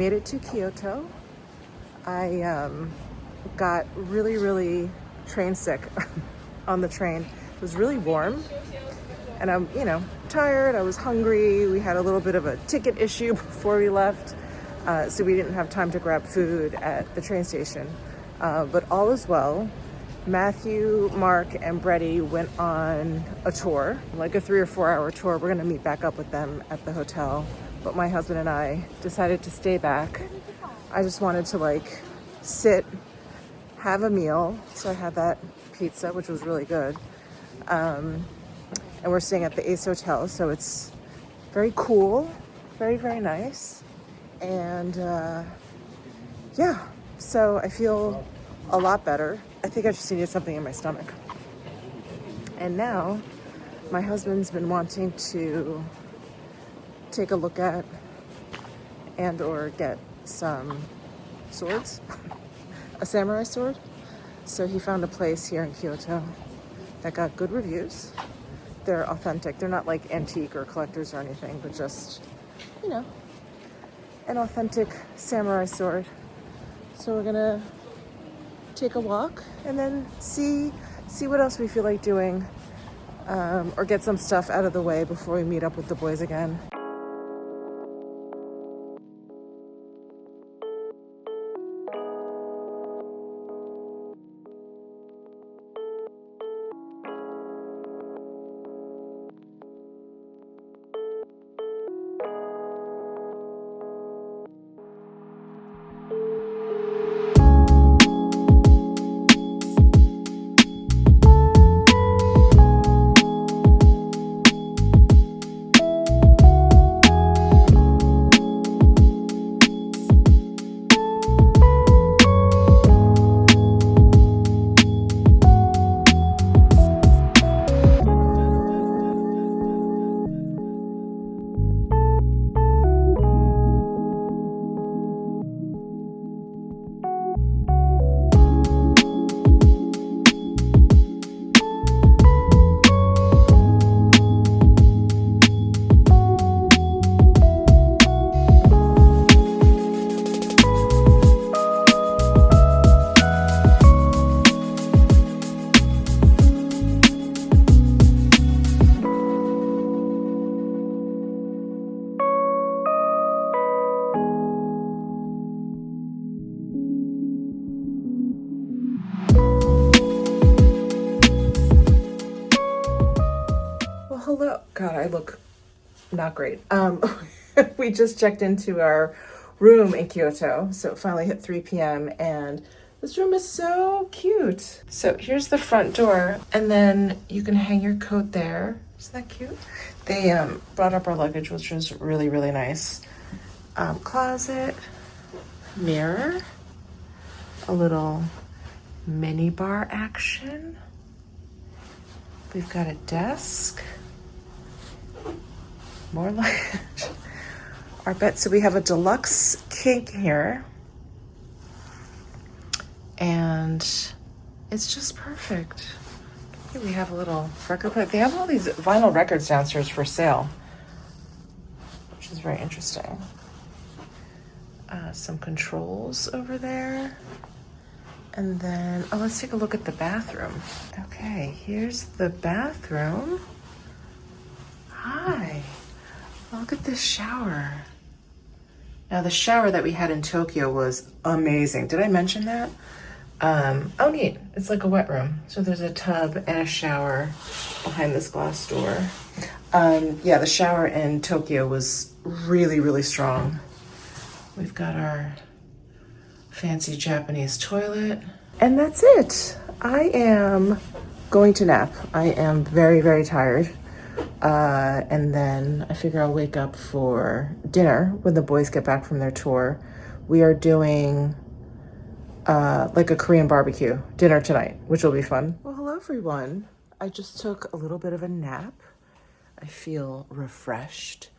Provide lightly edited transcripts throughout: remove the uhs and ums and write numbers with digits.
made it to Kyoto. I got really train sick on the train. It was really warm and I'm, tired. I was hungry. We had a little bit of a ticket issue before we left, so we didn't have time to grab food at the train station. But all is well. Matthew, Mark, and Brady went on a tour, like a 3 or 4 hour tour. We're gonna meet back up with them at the hotel. But my husband and I decided to stay back. I just wanted to sit, have a meal. So I had that pizza, which was really good. And we're staying at the Ace Hotel, so it's very cool, very nice. And yeah, so I feel a lot better. I think I just needed something in my stomach. And now my husband's been wanting to take a look at and or get some swords, a samurai sword. So he found a place here in Kyoto that got good reviews. They're authentic. They're not like antique or collectors or anything, but just, an authentic samurai sword. So we're gonna take a walk and then see what else we feel like doing, or get some stuff out of the way before we meet up with the boys again. Hello. God, I look not great. We just checked into our room in Kyoto, so it finally hit 3 p.m. and this room is so cute. So here's the front door, and then you can hang your coat there. Isn't that cute? They brought up our luggage, which was really nice. Closet, mirror, a little mini bar action. We've got a desk. More luggage. Our bed, so we have a deluxe king here. And it's just perfect. Here we have a little record player. They have all these vinyl records downstairs for sale, which is very interesting. Some controls over there. And then, let's take a look at the bathroom. Okay, here's the bathroom. Hi. Look at this shower. Now the shower that we had in Tokyo was amazing. Did I mention that? Oh neat, it's like a wet room. So there's a tub and a shower behind this glass door. Yeah, the shower in Tokyo was really strong. We've got our fancy Japanese toilet. And that's it. I am going to nap. I am very tired. And then I figure I'll wake up for dinner when the boys get back from their tour. We are doing like a Korean barbecue dinner tonight, which will be fun. Well, hello everyone. I just took a little bit of a nap. I feel refreshed.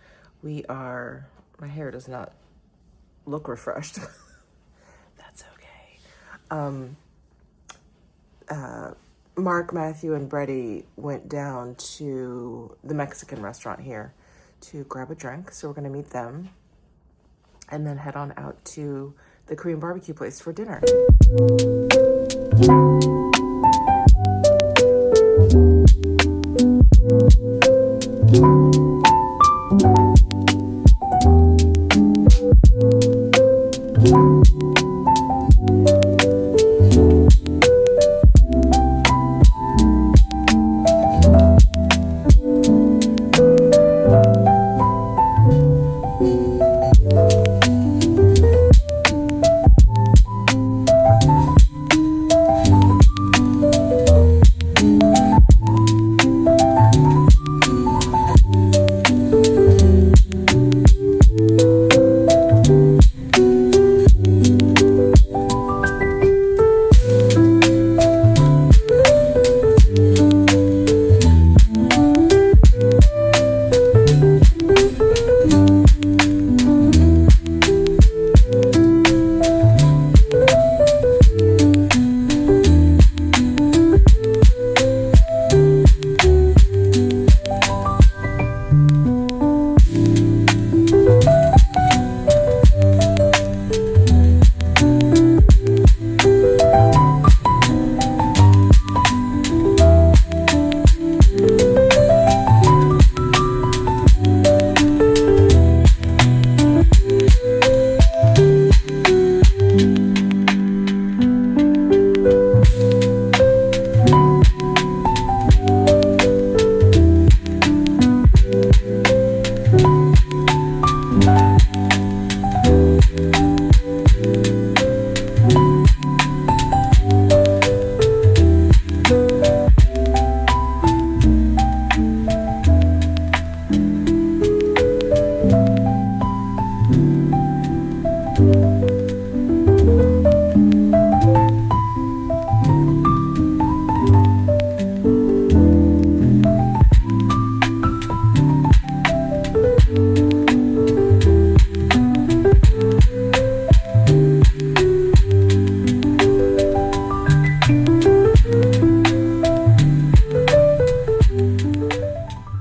My hair does not look refreshed. That's okay. Mark, Matthew, and Brady went down to the Mexican restaurant here to grab a drink. So we're going to meet them. and then head on out to the Korean barbecue place for dinner.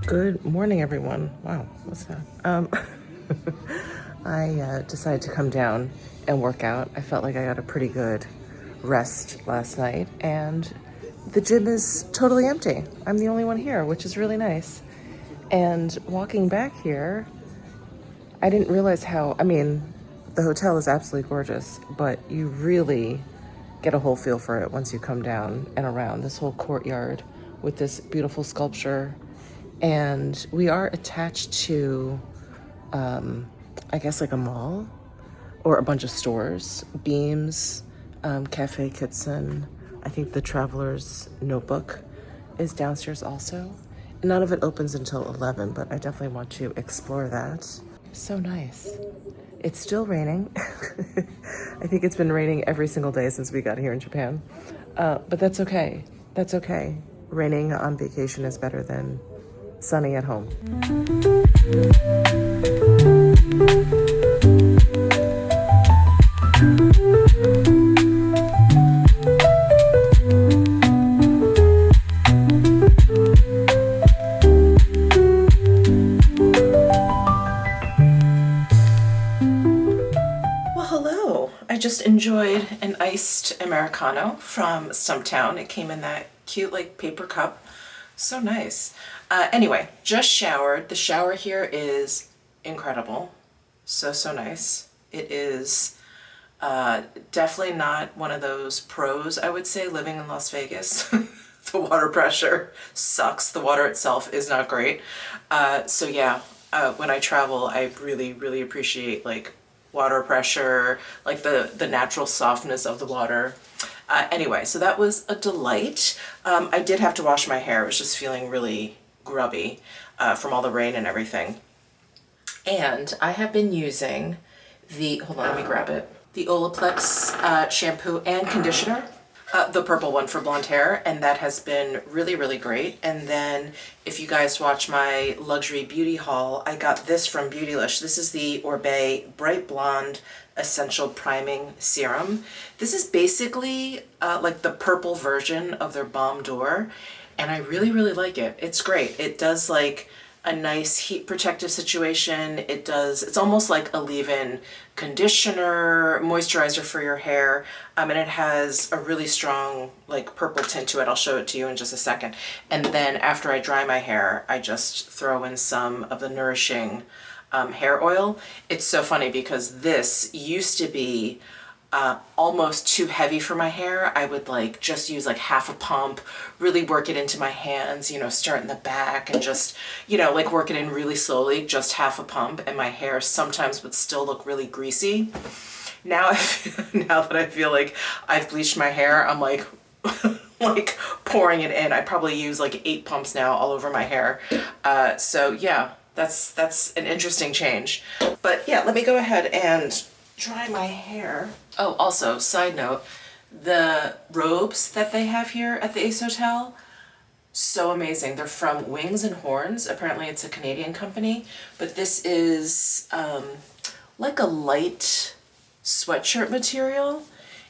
Good morning, everyone. Wow, what's that? I decided to come down and work out. I felt like I got a pretty good rest last night, and the gym is totally empty. I'm the only one here, which is really nice. And walking back here, I didn't realize the hotel is absolutely gorgeous, but you really get a whole feel for it once you come down and around this whole courtyard with this beautiful sculpture. And we are attached to, I guess like a mall or a bunch of stores, Beams, Cafe Kitson. I think the Traveler's Notebook is downstairs also. None of it opens until 11, but I definitely want to explore that. So nice. It's still raining. I think it's been raining every single day since we got here in Japan. But that's okay. That's okay. Raining on vacation is better than sunny at home. Well, hello. I just enjoyed an iced Americano from Stumptown. It came in that cute like paper cup. So nice. Anyway, just showered. The shower here is incredible. So nice. It is definitely not one of those pros, I would say, living in Las Vegas. The water pressure sucks. The water itself is not great. When I travel, I really, really appreciate like water pressure, like the natural softness of the water. Anyway, so that was a delight. I did have to wash my hair. I was just feeling really grubby from all the rain and everything. And I have been using hold on, let me grab it. The Olaplex shampoo and conditioner, the purple one for blonde hair, and that has been really, really great. And then if you guys watch my luxury beauty haul, I got this from Beautylish. This is the Oribe Bright Blonde Essential Priming Serum. This is basically like the purple version of their Balm d'Or, and I really, really like it. It's great. It does like a nice heat protective situation. It's almost like a leave-in conditioner, moisturizer for your hair. And it has a really strong like purple tint to it. I'll show it to you in just a second. And then after I dry my hair, I just throw in some of the nourishing hair oil. It's so funny because this used to be almost too heavy for my hair. I would like just use like half a pump, really work it into my hands, you know, start in the back and just, you know, like work it in really slowly, just half a pump, and my hair sometimes would still look really greasy. Now, now that I feel like I've bleached my hair, I'm like, like pouring it in. I probably use like 8 pumps now all over my hair. So yeah, that's an interesting change. But yeah, let me go ahead and dry my hair. Oh, also, side note, the robes that they have here at the Ace Hotel, so amazing. They're from Wings and Horns. Apparently it's a Canadian company, but this is like a light sweatshirt material.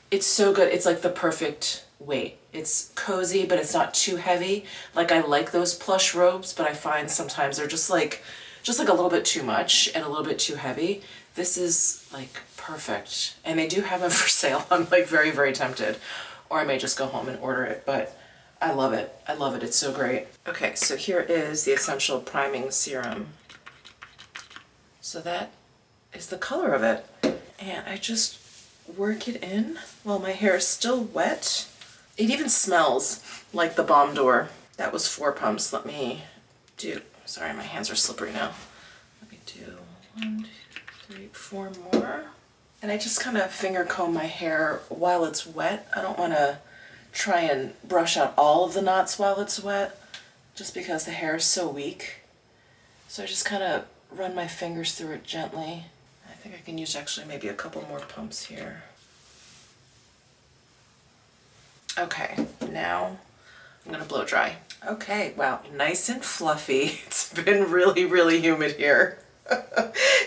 It's so good. It's like the perfect weight. It's cozy, but it's not too heavy. Like I like those plush robes, but I find sometimes they're just like a little bit too much and a little bit too heavy. This is like perfect. And they do have them for sale. I'm like very, very tempted. Or I may just go home and order it, but I love it. I love it. It's so great. Okay, so here is the Essential Priming Serum. So that is the color of it. And I just work it in while my hair is still wet. It even smells like the Balm Door. That was 4 pumps. Let me do, sorry, my hands are slippery now. Let me do 1, 2, 3, 4 more. And I just kind of finger comb my hair while it's wet. I don't want to try and brush out all of the knots while it's wet, just because the hair is so weak. So I just kind of run my fingers through it gently. I think I can use actually maybe a couple more pumps here. Okay, now I'm gonna blow dry. Okay, wow, nice and fluffy. It's been really, really humid here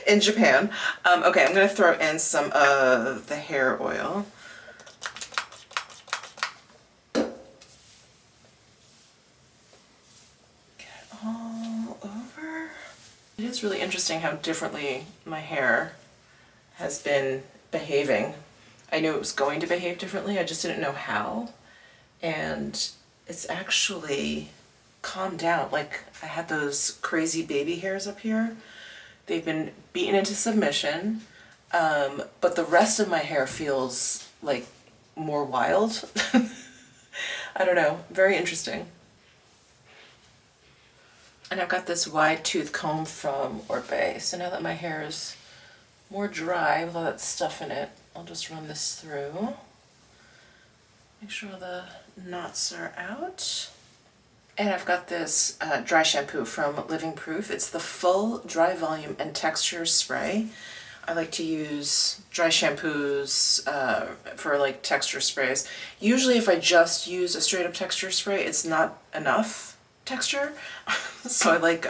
in Japan. Okay, I'm gonna throw in some of the hair oil. Get it all over. It is really interesting how differently my hair has been behaving. I knew it was going to behave differently, I just didn't know how. And it's actually calmed down. Like I had those crazy baby hairs up here. They've been beaten into submission, but the rest of my hair feels like more wild. I don't know, very interesting. And I've got this wide tooth comb from Orbe, so now that my hair is more dry with all that stuff in it, I'll just run this through. Make sure all the knots are out. And I've got this dry shampoo from Living Proof. It's the Full Dry Volume and Texture Spray. I like to use dry shampoos for like texture sprays. Usually if I just use a straight up texture spray, it's not enough texture. So I like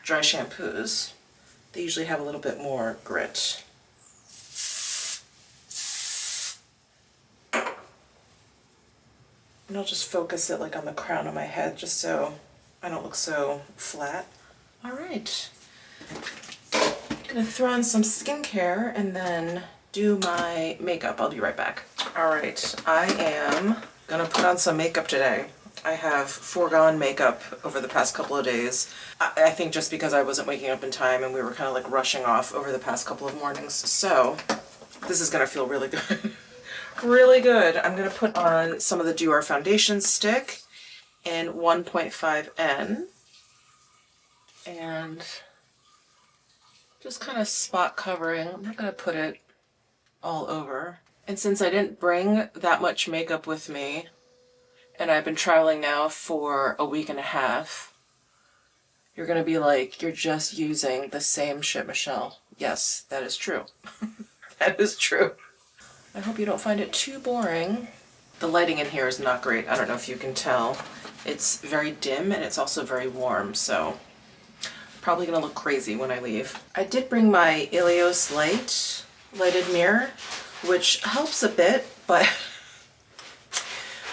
dry shampoos. They usually have a little bit more grit. And I'll just focus it like on the crown of my head just so I don't look so flat. All right. I'm gonna throw on some skincare and then do my makeup. I'll be right back. All right, I am gonna put on some makeup today. I have foregone makeup over the past couple of days. I think just because I wasn't waking up in time and we were kind of like rushing off over the past couple of mornings. So this is gonna feel really good. Really good. I'm going to put on some of the Dior foundation stick in 1.5N and just kind of spot covering. I'm not going to put it all over. And since I didn't bring that much makeup with me and I've been traveling now for a week and a half, you're going to be like, you're just using the same shit, Michelle. Yes, that is true. That is true. I hope you don't find it too boring. The lighting in here is not great. I don't know if you can tell. It's very dim and it's also very warm, so probably gonna look crazy when I leave. I did bring my Ilios lighted mirror, which helps a bit, but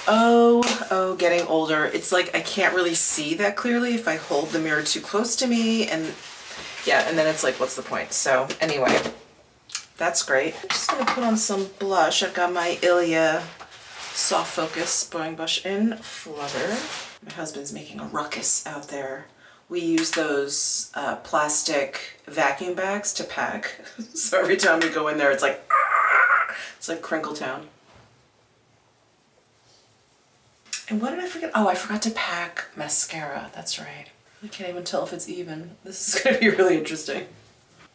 Oh, getting older. It's like I can't really see that clearly if I hold the mirror too close to me, and yeah, and then it's like, what's the point? So anyway, that's great. I'm just gonna put on some blush. I've got my Ilia Soft Focus Blowing Blush in Flutter. My husband's making a ruckus out there. We use those plastic vacuum bags to pack. So every time we go in there, it's like Crinkletown. And what did I forget? Oh, I forgot to pack mascara. That's right. I can't even tell if it's even. This is gonna be really interesting.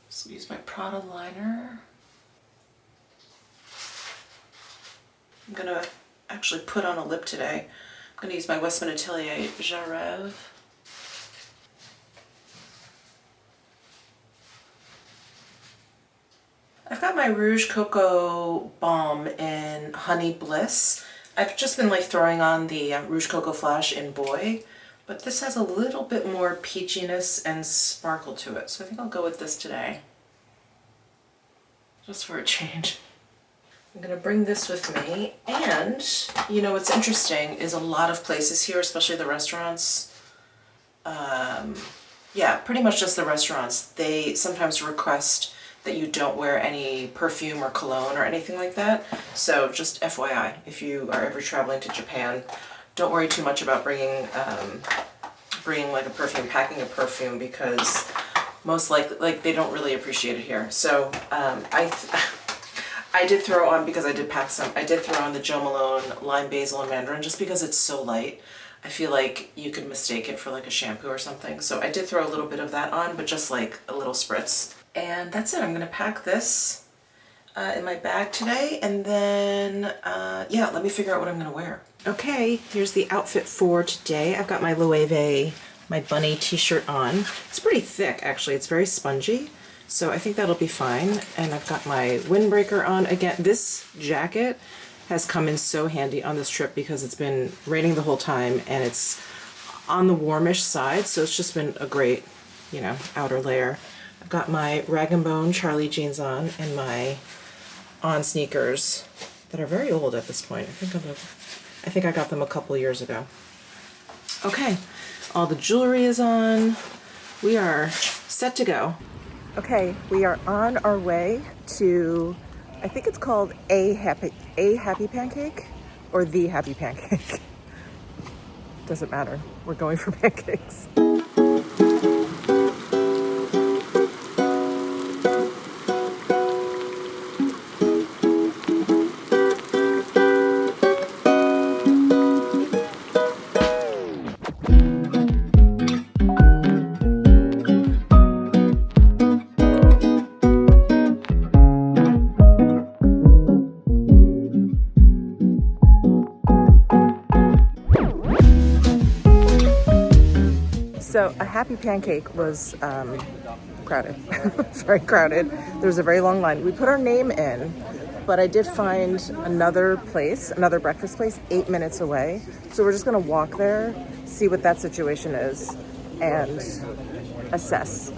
So use my Prada liner. I'm gonna actually put on a lip today. I'm gonna use my Westman Atelier Jarreau. I've got my Rouge Coco Balm in Honey Bliss. I've just been like throwing on the Rouge Coco Flash in Boy, but this has a little bit more peachiness and sparkle to it, so I think I'll go with this today. Just for a change. I'm gonna bring this with me, and you know what's interesting is a lot of places here, especially the restaurants, yeah, pretty much just the restaurants, they sometimes request that you don't wear any perfume or cologne or anything like that. So just FYI, if you are ever traveling to Japan, don't worry too much about bringing like a perfume, packing a perfume, because most likely, like, they don't really appreciate it here. So I did throw on, because I did pack some, I did throw on the Jo Malone Lime Basil and Mandarin just because it's so light. I feel like you could mistake it for like a shampoo or something. So I did throw a little bit of that on, but just like a little spritz. And that's it. I'm gonna pack this in my bag today, and then yeah, let me figure out what I'm gonna wear. Okay, here's the outfit for today. I've got my Loewe, my bunny t-shirt on. It's pretty thick, actually. It's very spongy, so I think that'll be fine. And I've got my windbreaker on. Again, this jacket has come in so handy on this trip because it's been raining the whole time, and it's on the warmish side, so it's just been a great, you know, outer layer. I've got my Rag & Bone Charlie jeans on, and my On sneakers that are very old at this point. I think I got them a couple years ago. Okay, all the jewelry is on. We are set to go. Okay, we are on our way to, I think it's called A Happy Pancake or The Happy Pancake. Doesn't matter. We're going for pancakes. So a Happy Pancake was crowded, very crowded. There was a very long line. We put our name in, but I did find another place, another breakfast place 8 minutes away. So we're just gonna walk there, see what that situation is, and assess.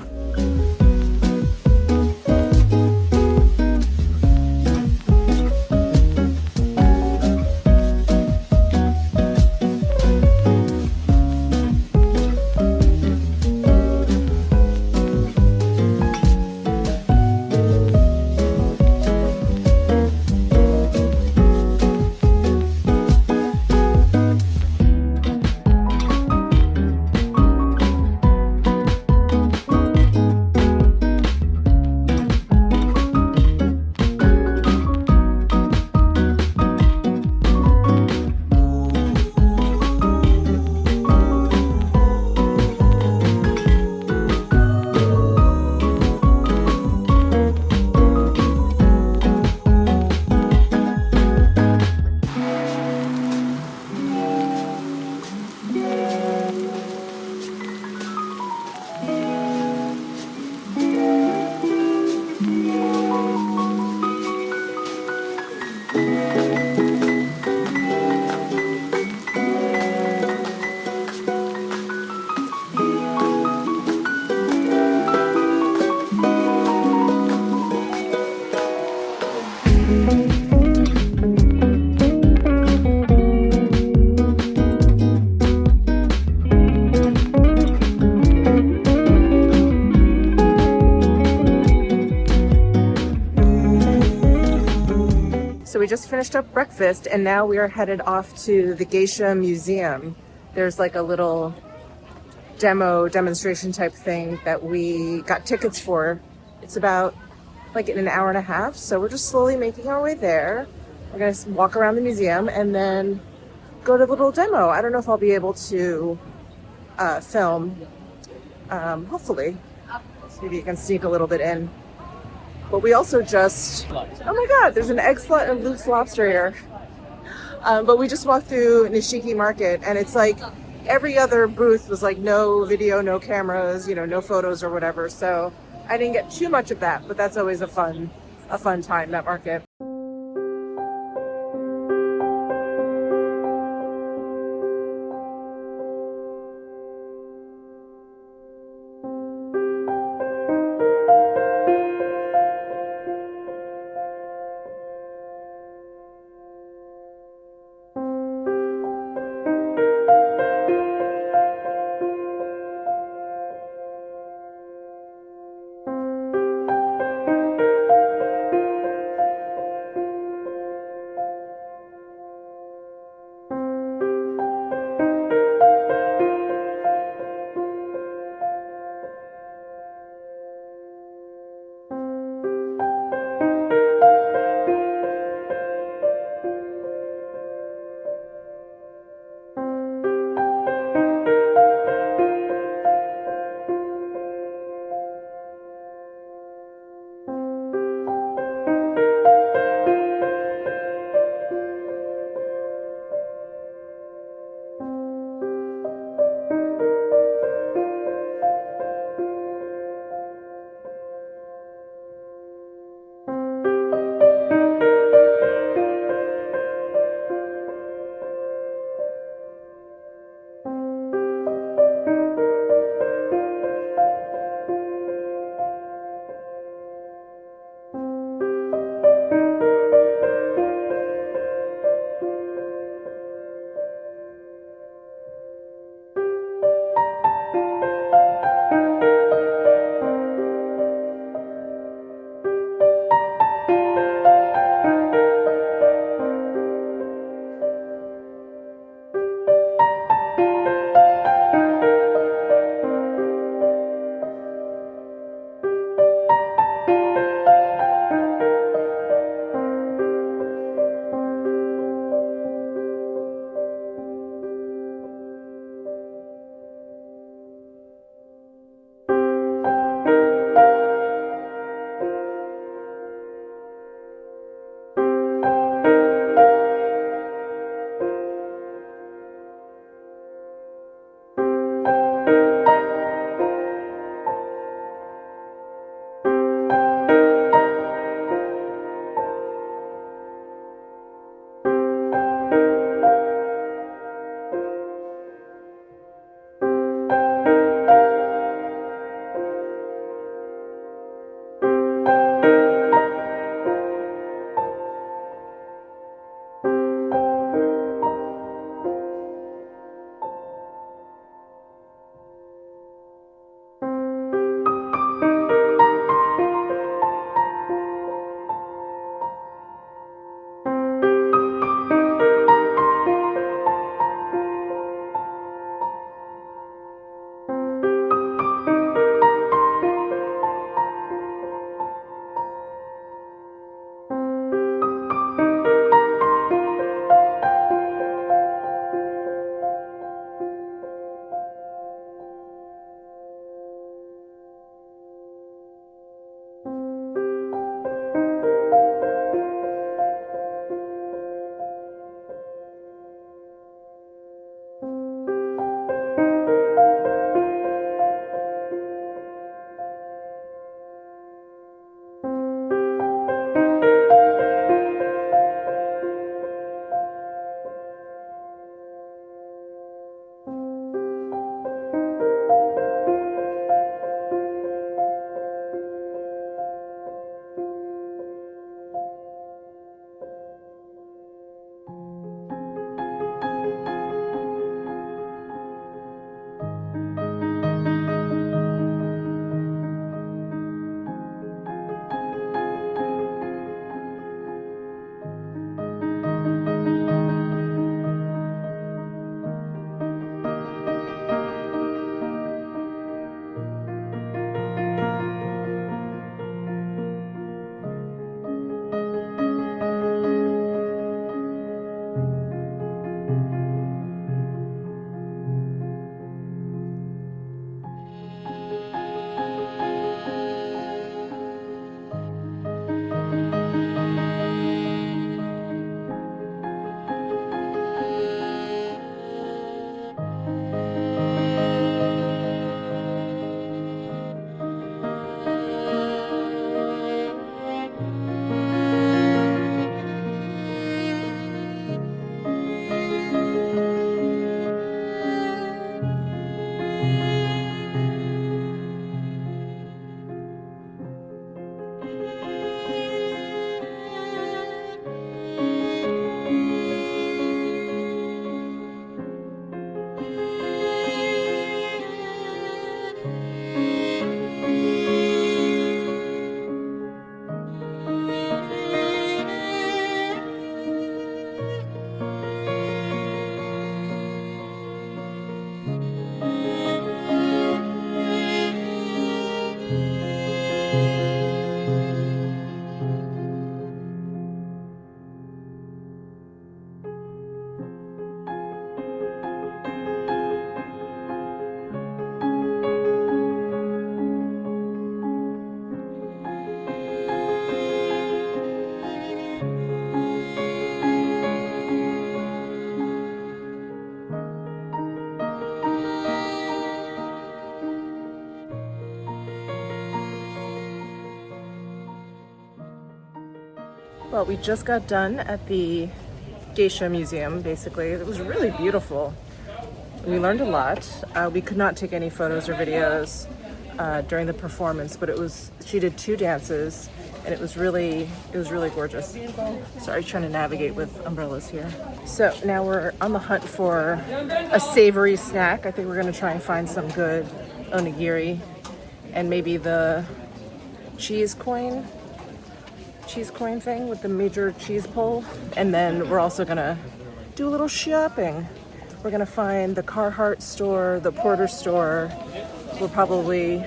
just finished up breakfast and now we are headed off to the Geisha Museum. There's like a little demonstration type thing that we got tickets for. It's about like in an hour and a half, so we're just slowly making our way there. We're gonna walk around the museum and then go to the little demo. I don't know if I'll be able to film. Hopefully. Maybe you can sneak a little bit in. But we also just, oh my God, there's an egg slut and Luke's Lobster here. But we just walked through Nishiki Market and it's like every other booth was like no video, no cameras, you know, no photos or whatever. So I didn't get too much of that, but that's always a fun time, that market. Well, we just got done at the Geisha Museum, basically. It was really beautiful. We learned a lot. We could not take any photos or videos during the performance, but she did 2 dances, and it was really gorgeous. Sorry, trying to navigate with umbrellas here. So now we're on the hunt for a savory snack. I think we're gonna try and find some good onigiri and maybe the cheese coin thing with the major cheese pull. And then we're also gonna do a little shopping. We're gonna find the Carhartt store, the Porter store. We'll probably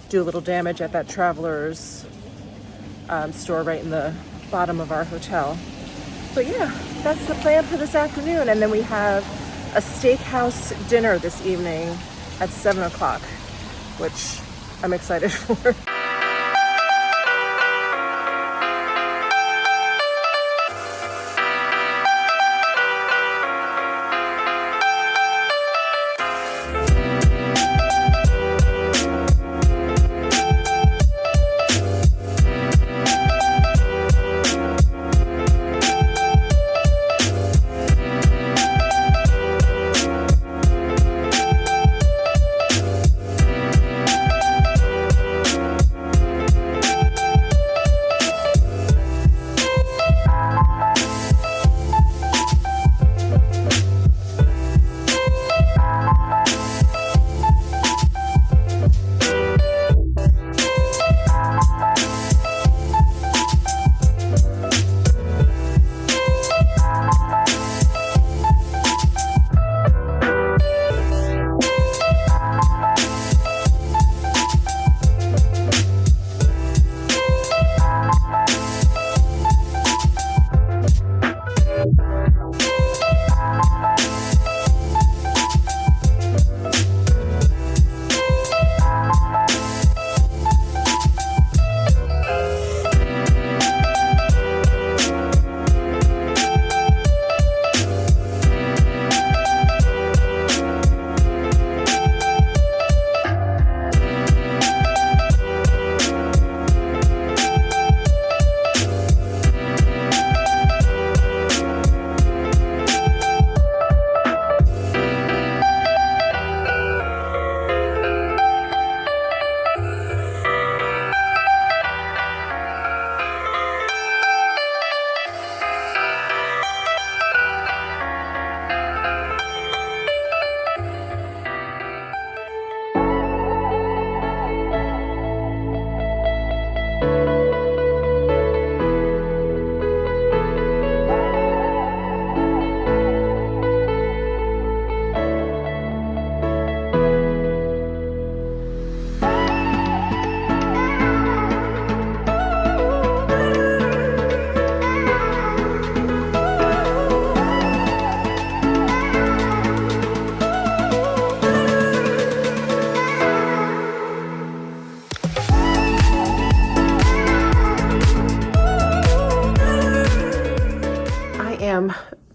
do a little damage at that Travelers store right in the bottom of our hotel. But yeah, that's the plan for this afternoon. And then we have a steakhouse dinner this evening at 7 o'clock, which I'm excited for.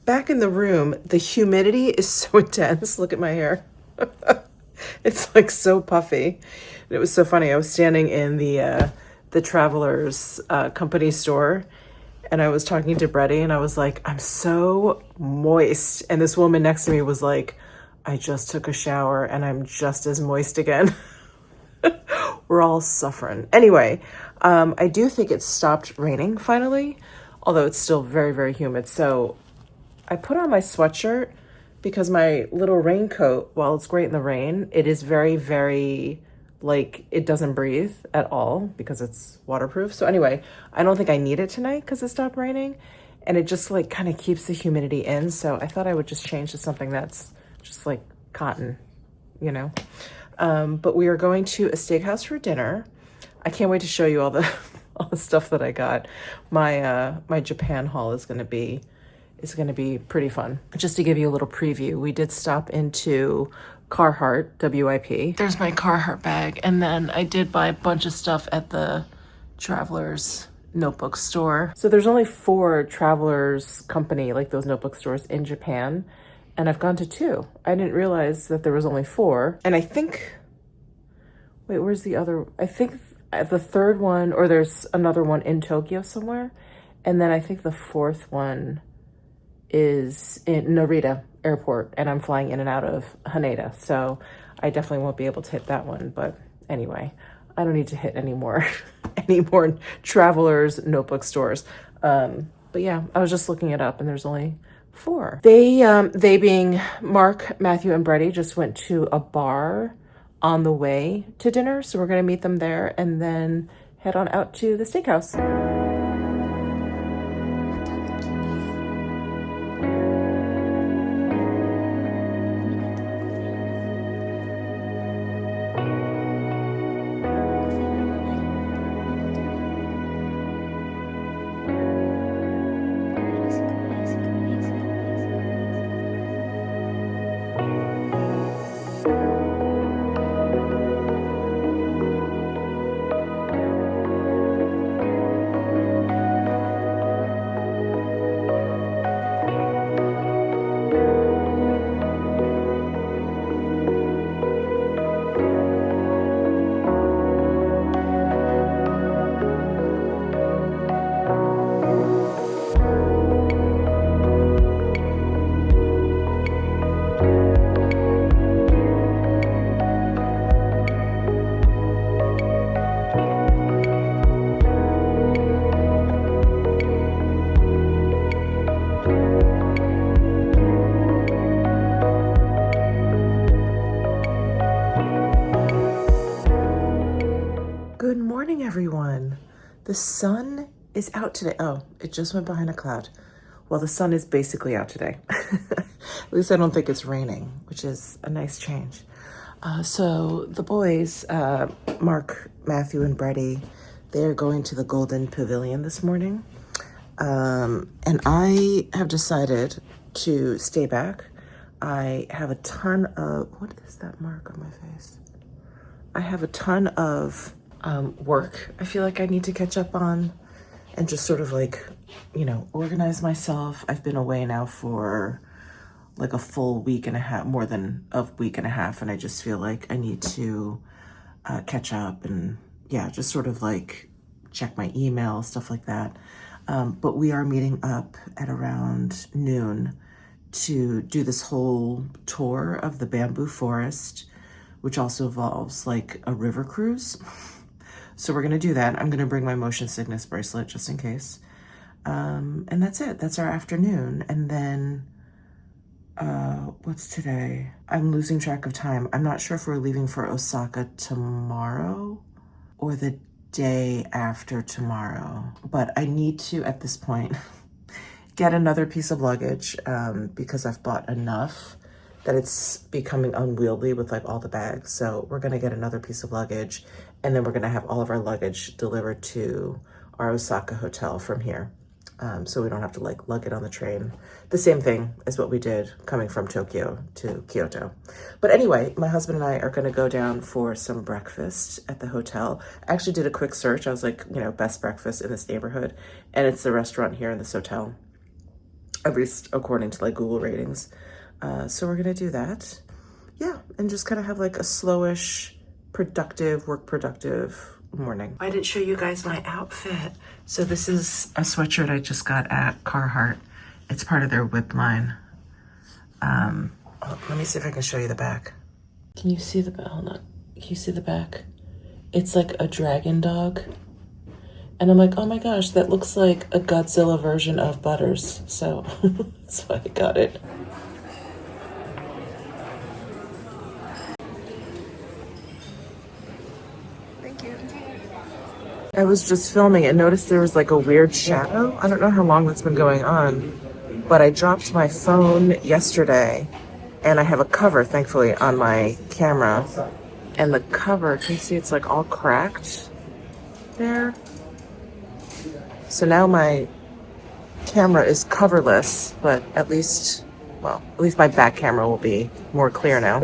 Back in the room, the humidity is so intense. Look at my hair. It's like so puffy. And it was so funny. I was standing in the Travelers company store, and I was talking to Brady, and I was like, I'm so moist. And this woman next to me was like, I just took a shower and I'm just as moist again. We're all suffering. Anyway, I do think it stopped raining finally, although it's still very, very humid. So I put on my sweatshirt because my little raincoat, while it's great in the rain, it is very, very, like, it doesn't breathe at all because it's waterproof. So anyway, I don't think I need it tonight because it stopped raining, and it just like kind of keeps the humidity in. So I thought I would just change to something that's just like cotton, you know? But we are going to a steakhouse for dinner. I can't wait to show you all the stuff that I got. My Japan haul is going to be pretty fun. Just to give you a little preview, we did stop into Carhartt, WIP. There's my Carhartt bag. And then I did buy a bunch of stuff at the Travelers notebook store. So there's only 4 Travelers company, like those notebook stores in Japan. And I've gone to 2. I didn't realize that there was only 4. And I think, wait, where's the other? I think the third one, or there's another one in Tokyo somewhere. And then I think the fourth one is in Narita Airport, and I'm flying in and out of Haneda. So I definitely won't be able to hit that one. But anyway, I don't need to hit any more travelers notebook stores. But yeah, I was just looking it up, and there's only 4. They being Mark, Matthew, and Brady, just went to a bar on the way to dinner. So we're going to meet them there and then head on out to the steakhouse. Good morning, everyone. The sun is out today. Oh, it just went behind a cloud. Well, the sun is basically out today. At least I don't think it's raining, which is a nice change. So the boys, Mark, Matthew, and Brady, they're going to the Golden Pavilion this morning. And I have decided to stay back. I have a ton of, what is that mark on my face? I have a ton of work I feel like I need to catch up on and just sort of like, you know, organize myself. I've been away now for like a full week and a half, more than a week and a half, and I just feel like I need to catch up and yeah, just sort of like check my email, stuff like that. But we are meeting up at around noon to do this whole tour of the bamboo forest, which also involves like a river cruise. So we're gonna do that. I'm gonna bring my motion sickness bracelet just in case. And that's it, that's our afternoon. And then, what's today? I'm losing track of time. I'm not sure if we're leaving for Osaka tomorrow or the day after tomorrow. But I need to, at this point, get another piece of luggage because I've bought enough that it's becoming unwieldy with like all the bags. So we're gonna get another piece of luggage, and then we're gonna have all of our luggage delivered to our Osaka hotel from here. So we don't have to like lug it on the train. The same thing as what we did coming from Tokyo to Kyoto. But anyway, my husband and I are gonna go down for some breakfast at the hotel. I actually did a quick search. I was like, you know, best breakfast in this neighborhood. And it's the restaurant here in this hotel, at least according to like Google ratings. So we're gonna do that. Yeah, and just kind of have like a slowish, productive, work productive morning. I didn't show you guys my outfit. So this is a sweatshirt I just got at Carhartt. It's part of their whip line. Let me see if I can show you the back. Can you see the back? Hold on. Can you see the back? It's like a dragon dog. And I'm like, oh my gosh, that looks like a Godzilla version of Butters. So that's why I got it. I was just filming and noticed there was like a weird shadow. I don't know how long that's been going on, but I dropped my phone yesterday and I have a cover, thankfully, on my camera. And the cover, can you see it's like all cracked there? So now my camera is coverless, but at least my back camera will be more clear now.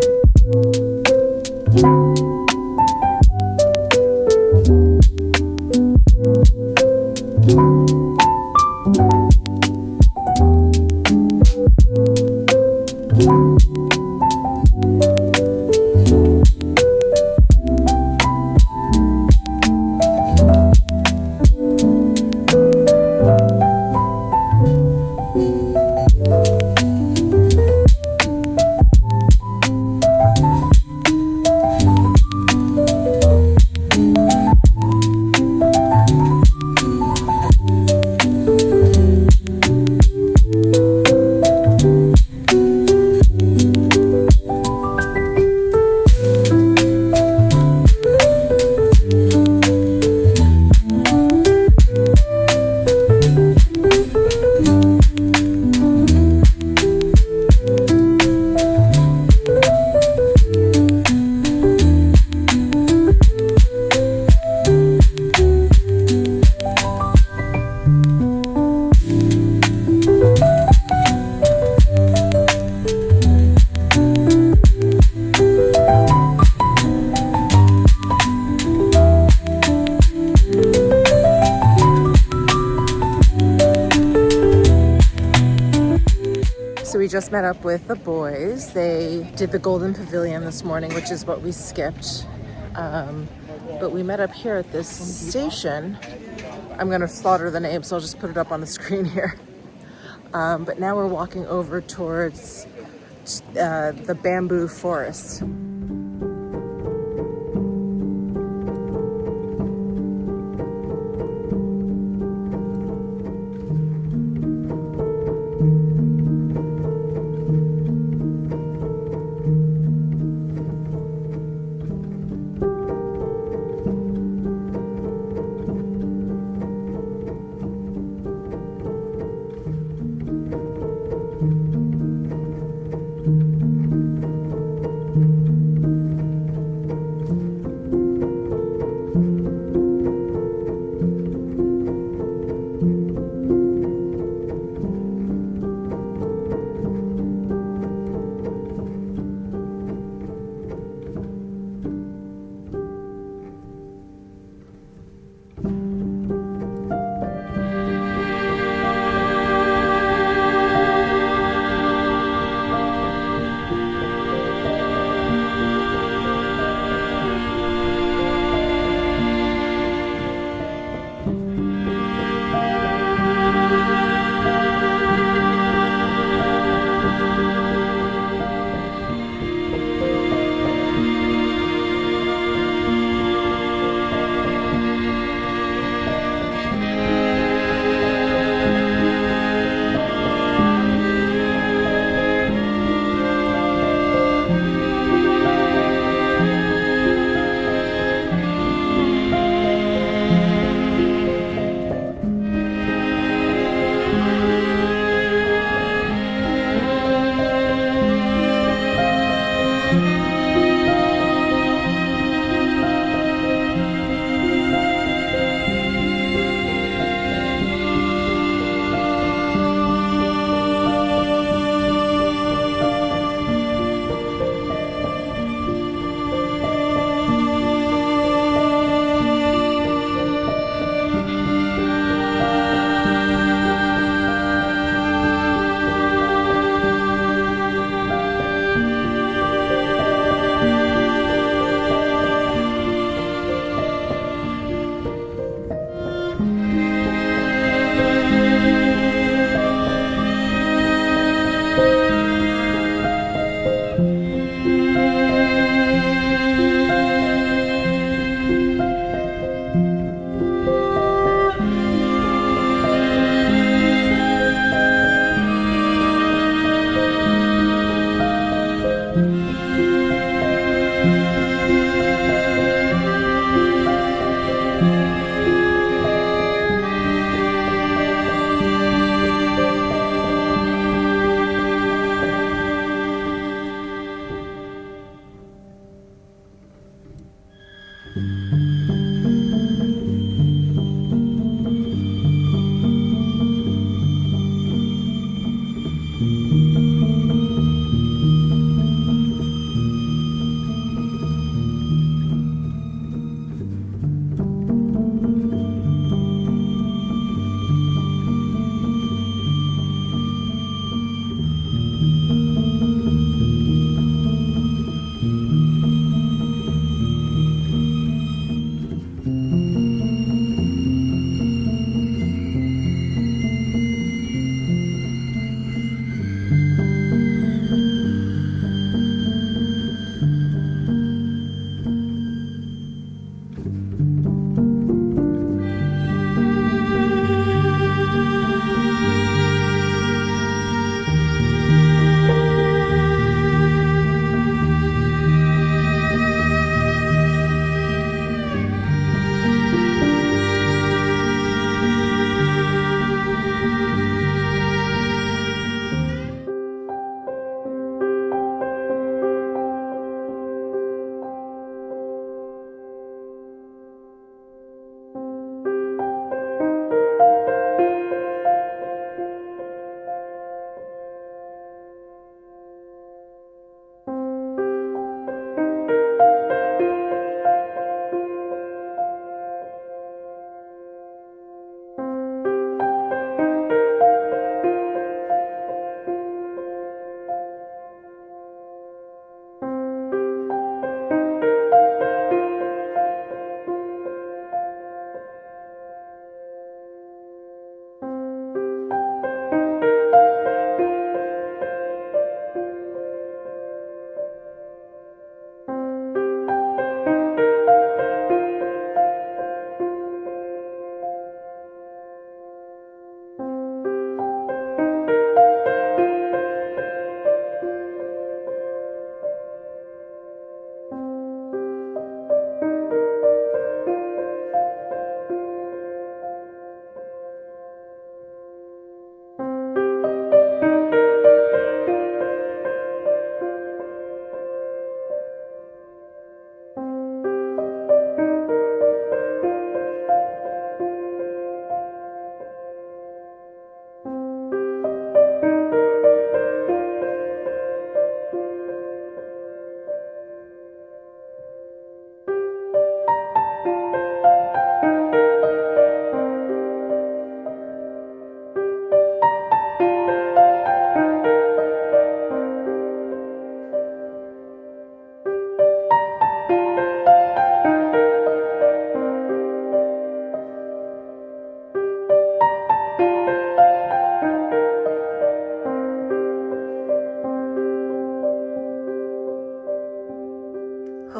just met up with the boys. They did the Golden Pavilion this morning, which is what we skipped. But we met up here at this station. I'm gonna slaughter the name, so I'll just put it up on the screen here. But now we're walking over towards the bamboo forest.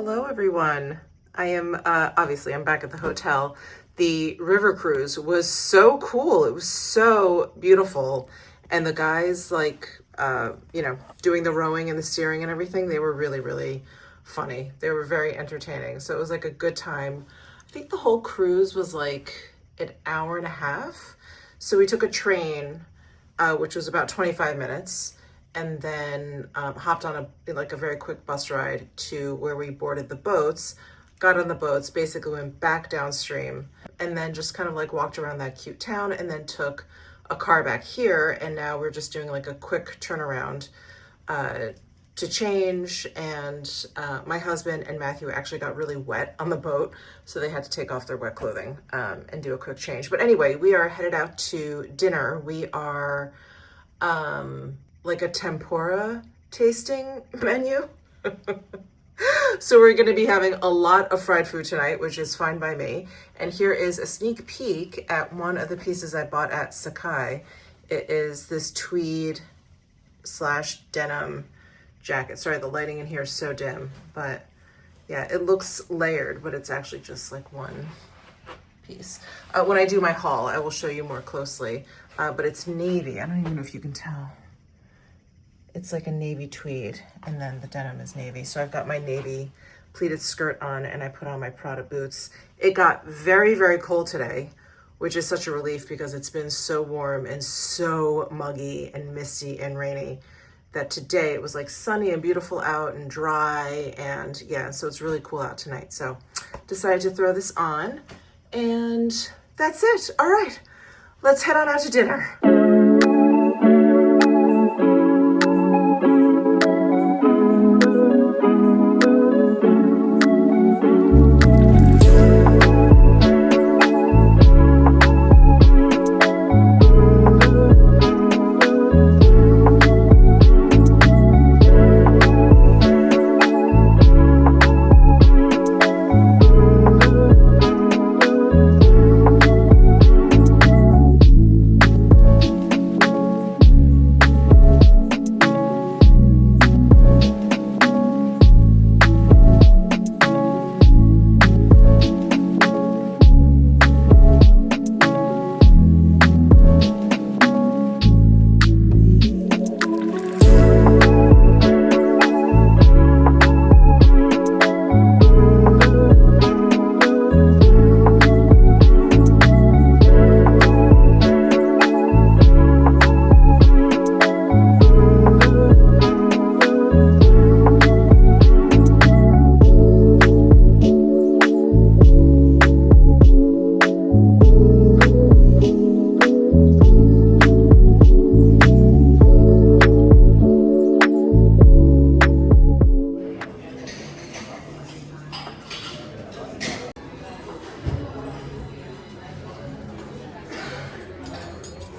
Hello everyone. I am obviously I'm back at the hotel. The river cruise was so cool. It was so beautiful. And the guys doing the rowing and the steering and everything, they were really, really funny. They were very entertaining. So it was like a good time. I think the whole cruise was like an hour and a half. So we took a train, which was about 25 minutes. And then hopped on a very quick bus ride to where we boarded the boats, got on the boats, basically went back downstream, and then just kind of like walked around that cute town and then took a car back here. And now we're just doing like a quick turnaround to change. And my husband and Matthew actually got really wet on the boat, so they had to take off their wet clothing and do a quick change. But anyway, we are headed out to dinner. We are like a tempura tasting menu. So we're going to be having a lot of fried food tonight, which is fine by me. And here is a sneak peek at one of the pieces I bought at Pkwy. It is this tweed / denim jacket. Sorry, the lighting in here is so dim, but yeah, it looks layered, but it's actually just like one piece. When I do my haul, I will show you more closely, but it's navy. I don't even know if you can tell. It's like a navy tweed, and then the denim is navy. So I've got my navy pleated skirt on, and I put on my Prada boots. It got very, very cold today, which is such a relief because it's been so warm and so muggy and misty and rainy that today it was like sunny and beautiful out and dry. And yeah, so it's really cool out tonight. So decided to throw this on, and that's it. All right, let's head on out to dinner.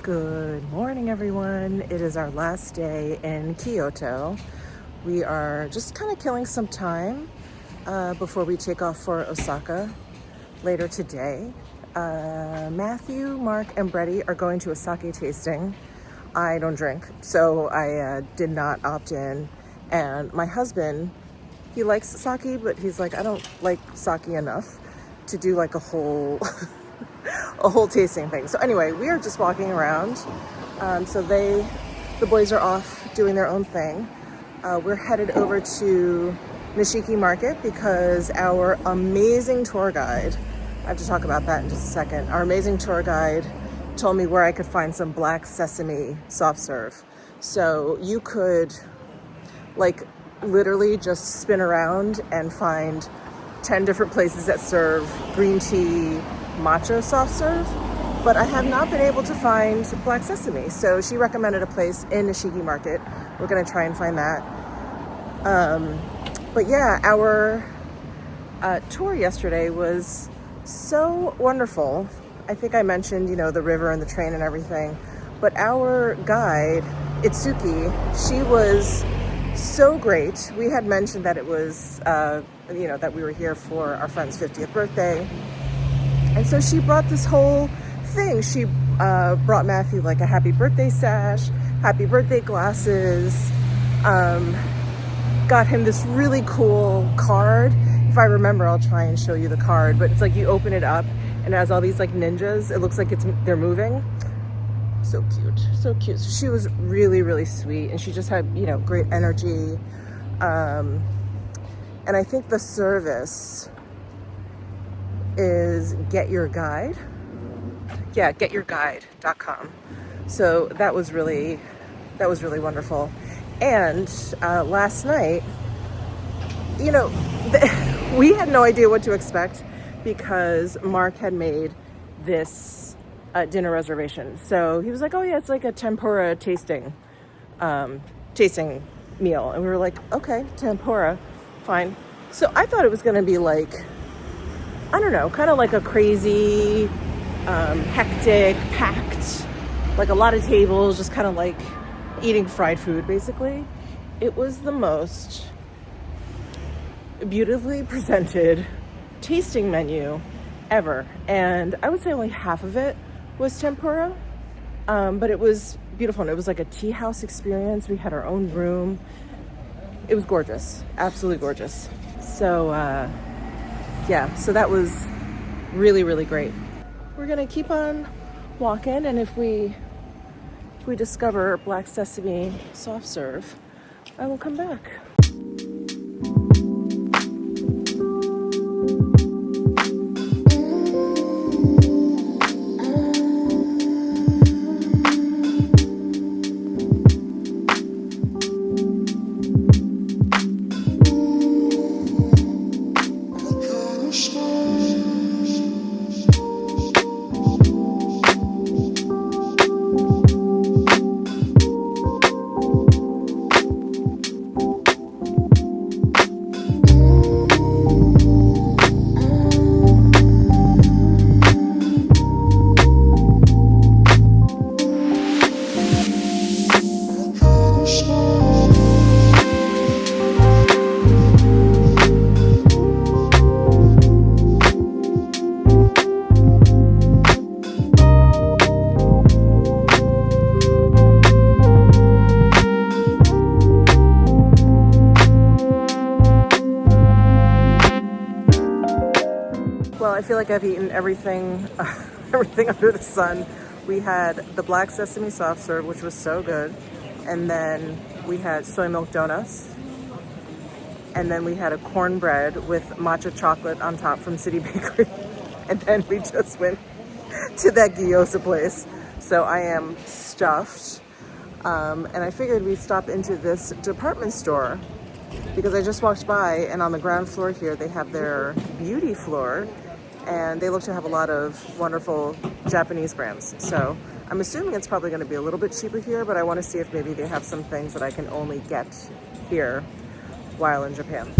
Good morning, everyone. It is our last day in KYOTO. We are just kind of killing some time before we take off for Osaka later today. Matthew, Mark, and Brady are going to a sake tasting. I don't drink, so I did not opt in. And my husband, he likes sake, but he's like, I don't like sake enough to do like a whole a whole tasting thing. So anyway, we are just walking around. So the boys are off doing their own thing. We're headed over to Nishiki Market because our amazing tour guide, I have to talk about that in just a second. Our amazing tour guide told me where I could find some black sesame soft serve. So you could like literally just spin around and find 10 different places that serve green tea matcha soft serve, but I have not been able to find black sesame. So she recommended a place in Nishiki Market. We're gonna try and find that. But yeah, our tour yesterday was so wonderful. I think I mentioned, the river and the train and everything, but our guide, Itsuki, she was so great. We had mentioned that it was, that we were here for our friend's 50th birthday. And so she brought this whole thing. She brought Matthew like a happy birthday sash, happy birthday glasses, got him this really cool card. If I remember, I'll try and show you the card, but it's like you open it up and it has all these like ninjas. It looks like they're moving. So cute, so cute. So she was really, really sweet, and she just had, you know, great energy. And I think the service is Get Your Guide. Yeah, getyourguide.com. So that was really wonderful. And last night, you know, we had no idea what to expect because Mark had made this dinner reservation. So he was like, oh yeah, it's like a tempura tasting meal. And we were like, okay, tempura, fine. So I thought it was gonna be like, I don't know, kind of like a crazy, hectic, packed, like a lot of tables, just kind of like eating fried food, basically. It was the most beautifully presented tasting menu ever. And I would say only half of it was tempura, but it was beautiful. And it was like a tea house experience. We had our own room. It was gorgeous, absolutely gorgeous. So yeah, so that was really, really great. We're gonna keep on walking, and if we discover black sesame soft serve, I will come back. Well, I feel like I've eaten everything, everything under the sun. We had the black sesame soft serve, which was so good. And then we had soy milk donuts. And then we had a cornbread with matcha chocolate on top from City Bakery. And then we just went to that gyoza place. So I am stuffed. And I figured we'd stop into this department store because I just walked by, and on the ground floor here, they have their beauty floor. And they look to have a lot of wonderful Japanese brands. So I'm assuming it's probably going to be a little bit cheaper here, but I want to see if maybe they have some things that I can only get here while in Japan.